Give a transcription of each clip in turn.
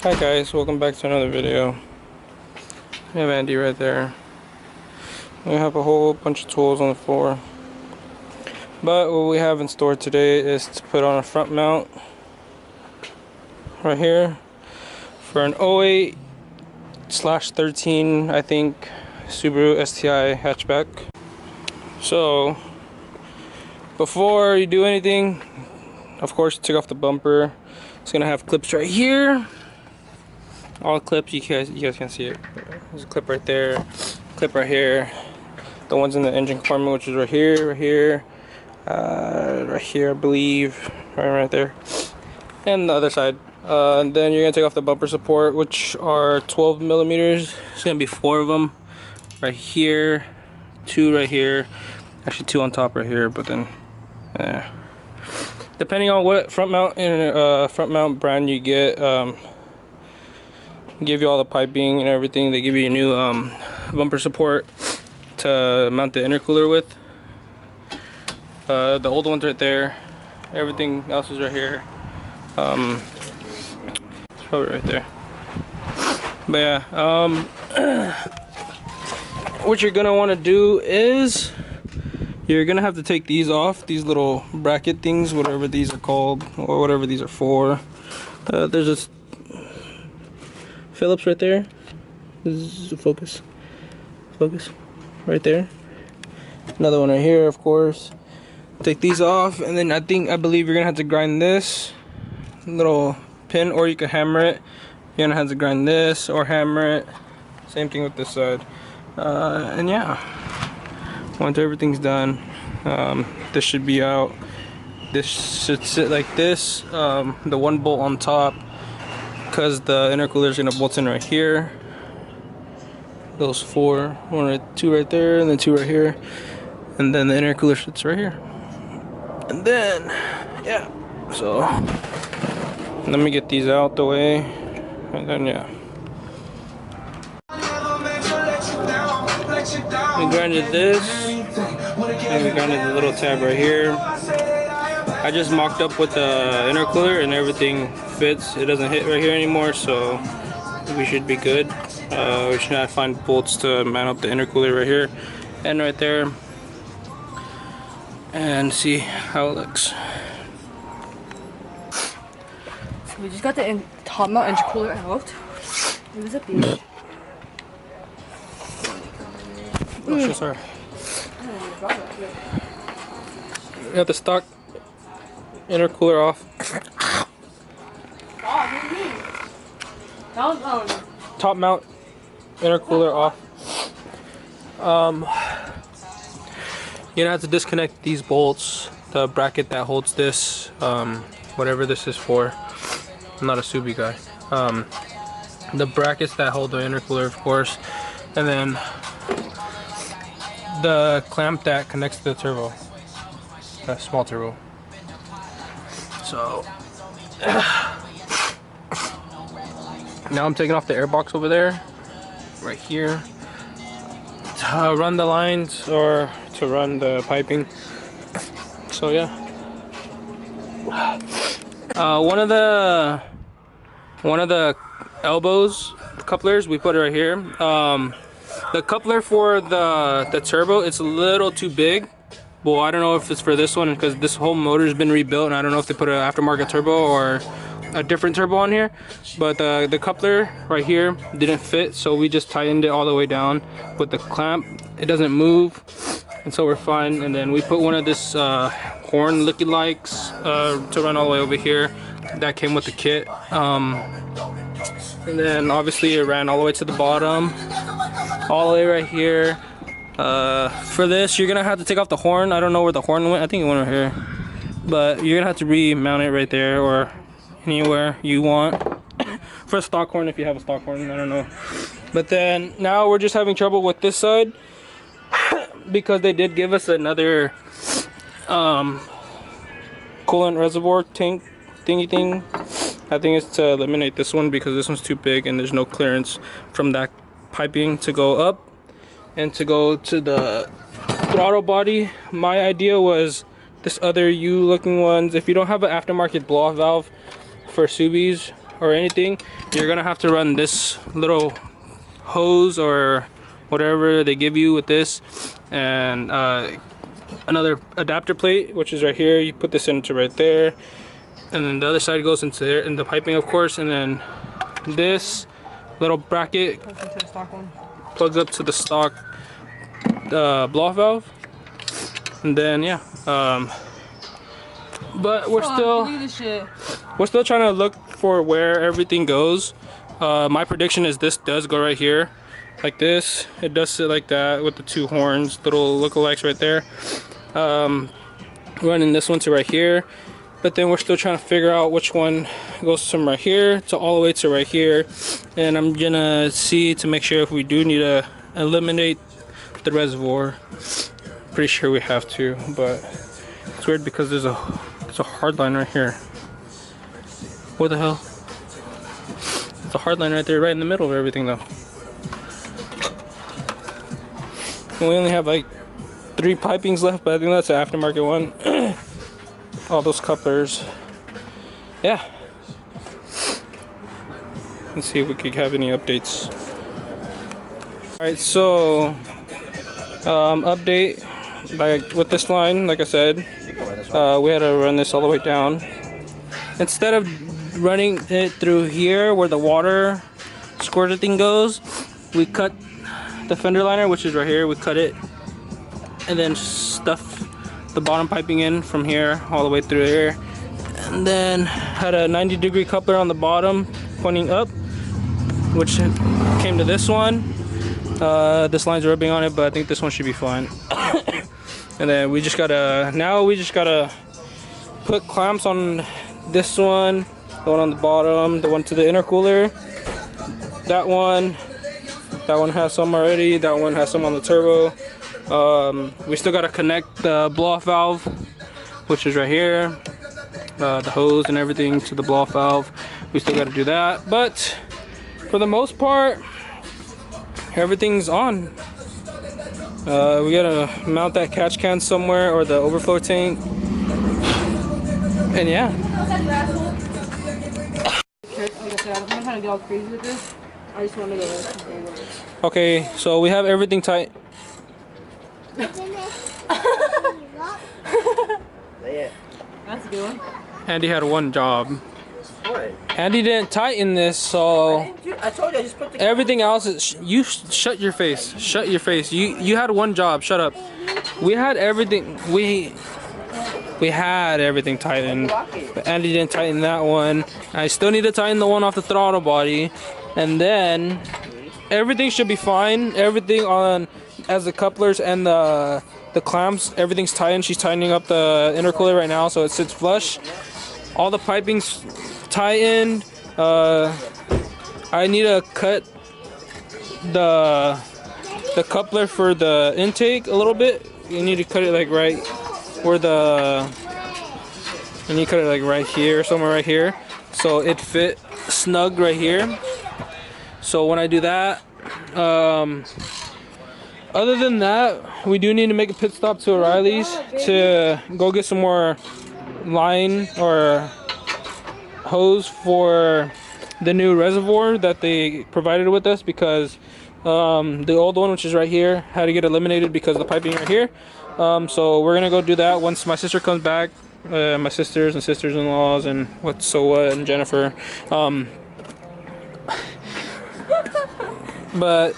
Hi guys, welcome back to another video. We have Andy right there. We have a whole bunch of tools on the floor. But what we have in store today is to put on a front mount right here for an 08/13, I think, Subaru STI hatchback. So before you do anything, of course, take off the bumper. It's gonna have clips right here. All clips, you guys can see it. There's a clip right there, clip right here. The ones in the engine compartment, which is right here, right here, I believe, right there, and the other side. And then you're gonna take off the bumper support, which are 12 millimeters. It's gonna be 4 of them, right here, 2 right here, actually 2 on top right here. But then, depending on what front mount brand you get. Give you all the piping and everything. They give you a new bumper support to mount the intercooler with. The old one's right there. Everything else is right here. It's probably right there. But yeah, what you're gonna want to do is you're gonna have to take these off, these little bracket things, whatever these are called or whatever these are for. There's this Phillips right there. This is the focus right there. Another one right here, of course. Take these off, and then I believe you're gonna have to grind this little pin, or you can hammer it. You're gonna have to grind this or hammer it. Same thing with this side. And yeah, once everything's done, this should be out. This should sit like this. The one bolt on top, because the intercooler is gonna bolt in right here. Those 4, 2 right there, and then 2 right here, and then the intercooler sits right here. And then, yeah. So let me get these out the way, and then yeah. We grinded this, and we grinded the little tab right here. I just mocked up with the intercooler and everything fits. It doesn't hit right here anymore, so we should be good. We should not find bolts to mount up the intercooler right here and right there, and see how it looks. So we just got the top mount intercooler out. It was a beach. Oh, so sorry. We got the stock intercooler off. Top mount intercooler off. You're gonna have to disconnect these bolts, the bracket that holds this, whatever this is for. I'm not a Subie guy. The brackets that hold the intercooler, of course, and then the clamp that connects to the turbo, that small turbo. So now I'm taking off the air box over there, right here, to run the lines or to run the piping. So yeah, one of the elbows, couplers, we put it right here. The coupler for the turbo, it's a little too big. Well, I don't know if it's for this one, because this whole motor's been rebuilt, and I don't know if they put an aftermarket turbo or a different turbo on here. But the coupler right here didn't fit, so we just tightened it all the way down with the clamp. It doesn't move, and so we're fine. And then we put one of this horn looky-likes to run all the way over here. That came with the kit. And then obviously it ran all the way to the bottom, all the way right here. For this, you're gonna have to take off the horn. I don't know where the horn went. I think it went right here, but you're gonna have to remount it right there or anywhere you want. For a stock horn, if you have a stock horn, I don't know. But then now we're just having trouble with this side because they did give us another coolant reservoir tank thingy thing. I think it's to eliminate this one because this one's too big and there's no clearance from that piping to go up and to go to the throttle body. My idea was this other U looking ones. If you don't have an aftermarket blow-off valve for Subies, or anything, you're gonna have to run this little hose or whatever they give you with this, and another adapter plate, which is right here. You put this into right there, and then the other side goes into there in the piping, of course, and then this little bracket plugs up to the stock blow-off valve, and then yeah. But we're still trying to look for where everything goes. My prediction is this does go right here, like this. It does sit like that with the two horns, little lookalikes right there. Running this one to right here, but then we're still trying to figure out which one goes from right here to all the way to right here. And I'm gonna see to make sure if we do need to eliminate the reservoir. Pretty sure we have to, but it's weird because there's a hard line right here. What the hell? It's a hard line right there, right in the middle of everything though. And we only have like 3 pipings left, but I think that's an aftermarket one. All those couplers. Yeah. Let's see if we could have any updates. Alright, so update, like with this line, like I said, we had to run this all the way down. Instead of running it through here where the water squirter thing goes, we cut the fender liner, which is right here. We cut it and then stuff the bottom piping in from here all the way through here, and then had a 90-degree coupler on the bottom pointing up, which came to this one. This line's rubbing on it, but I think this one should be fine. And then we just gotta put clamps on this one, the one on the bottom, the one to the intercooler. That one has some already. That one has some on the turbo. We still gotta connect the blow-off valve, which is right here. The hose and everything to the blow-off valve. We still gotta do that, but for the most part, everything's on. We gotta mount that catch can somewhere, or the overflow tank, and yeah. Like I said, I'm not trying to get all crazy with this. I just wanted to. Okay, so we have everything tight. That's a good one. Andy had one job. What? Andy didn't tighten this, so I told you I just put the everything else is. You shut your face. Shut your face. You had one job. Shut up. We had everything. We had everything tightened, but Andy didn't tighten that one. I still need to tighten the one off the throttle body, and then everything should be fine. Everything on as the couplers and the clamps, everything's tightened. She's tightening up the intercooler right now, so it sits flush. All the piping's tightened. I need to cut the coupler for the intake a little bit. You need to cut it like right where you need to cut it like right here, somewhere right here, so it fit snug right here. So when I do that, other than that, we do need to make a pit stop to O'Reilly's to go get some more line or hose for the new reservoir that they provided with us, because the old one, which is right here, had to get eliminated because of the piping right here. So we're gonna go do that once my sister comes back, my sisters and sisters-in-laws and and Jennifer. But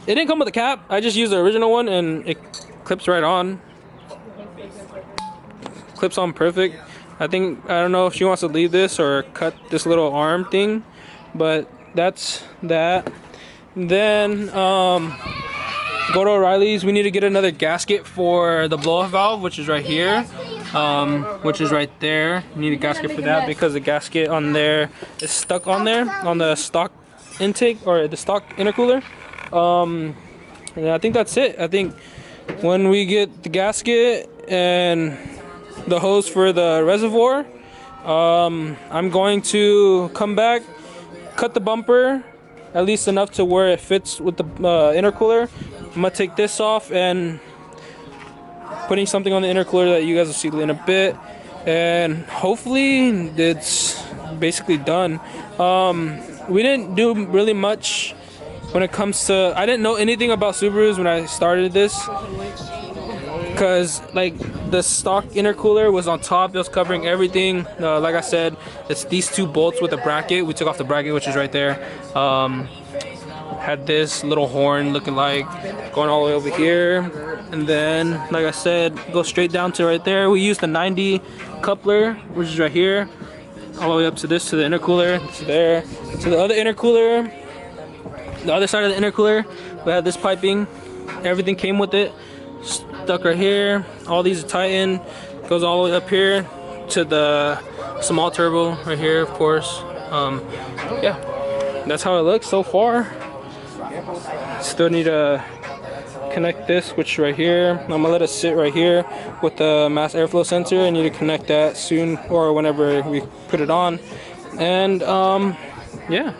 it didn't come with a cap. I just used the original one and it clips right on. Clips on perfect. I don't know if she wants to leave this or cut this little arm thing, but that's that. Then go to O'Reilly's. We need to get another gasket for the blow-off valve, which is right here, which is right there. We need a gasket for that because the gasket on there is stuck on there on the stock intake or the stock intercooler. And I think that's it. I think when we get the gasket and the hose for the reservoir, I'm going to come back, cut the bumper at least enough to where it fits with the intercooler. I'm gonna take this off and putting something on the intercooler that you guys will see in a bit, and hopefully it's basically done. We didn't do really much when it comes to, I didn't know anything about Subarus when I started this, because like the stock intercooler was on top, it was covering everything. Like I said, it's these two bolts with a bracket. We took off the bracket, which is right there. Had this little horn looking like going all the way over here, and then like I said, go straight down to right there. We used the 90 coupler, which is right here, all the way up to this, to the intercooler, to there, to the other intercooler. The other side of the intercooler, we had this piping. Everything came with it, stuck right here. All these are tightened. Goes all the way up here to the small turbo right here, of course. Yeah, that's how it looks so far. Still need to connect this switch right here. I'm gonna let it sit right here with the mass airflow sensor. I need to connect that soon, or whenever we put it on. And yeah,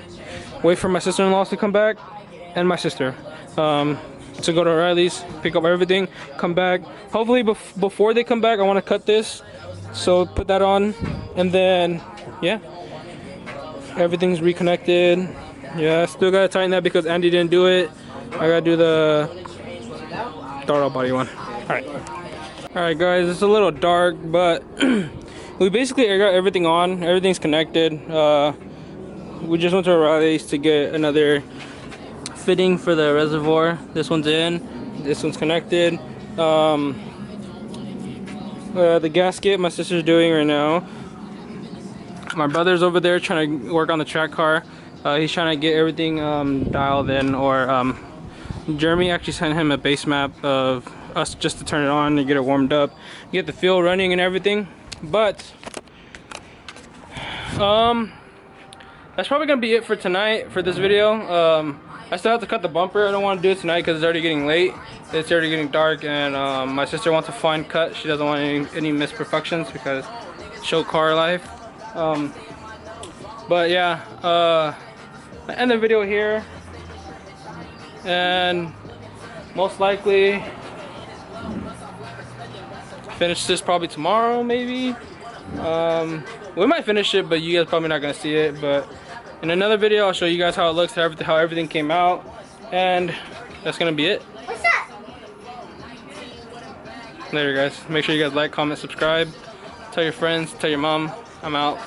wait for my sister-in-law to come back and my sister to go to O'Reilly's, pick up everything, come back. Hopefully before they come back, I want to cut this, so put that on, and then yeah, everything's reconnected. Yeah, I still gotta tighten that because Andy didn't do it. I gotta do the throttle body one. Alright guys, it's a little dark, but we basically got everything on. Everything's connected. We just went to O'Reilly's to get another fitting for the reservoir. This one's in, this one's connected. The gasket my sister's doing right now. My brother's over there trying to work on the track car. He's trying to get everything dialed in, or Jeremy actually sent him a base map of us just to turn it on and get it warmed up, get the fuel running and everything. But that's probably gonna be it for tonight for this video. I still have to cut the bumper. I don't want to do it tonight because it's already getting late. It's already getting dark, and my sister wants a fine cut. She doesn't want any misperfections because show car life. But yeah, I end the video here, and most likely finish this probably tomorrow, maybe. We might finish it, but you guys probably not gonna see it. But in another video, I'll show you guys how it looks, how everything came out, and that's gonna be it. What's that? Later, guys. Make sure you guys like, comment, subscribe, tell your friends, tell your mom. I'm out.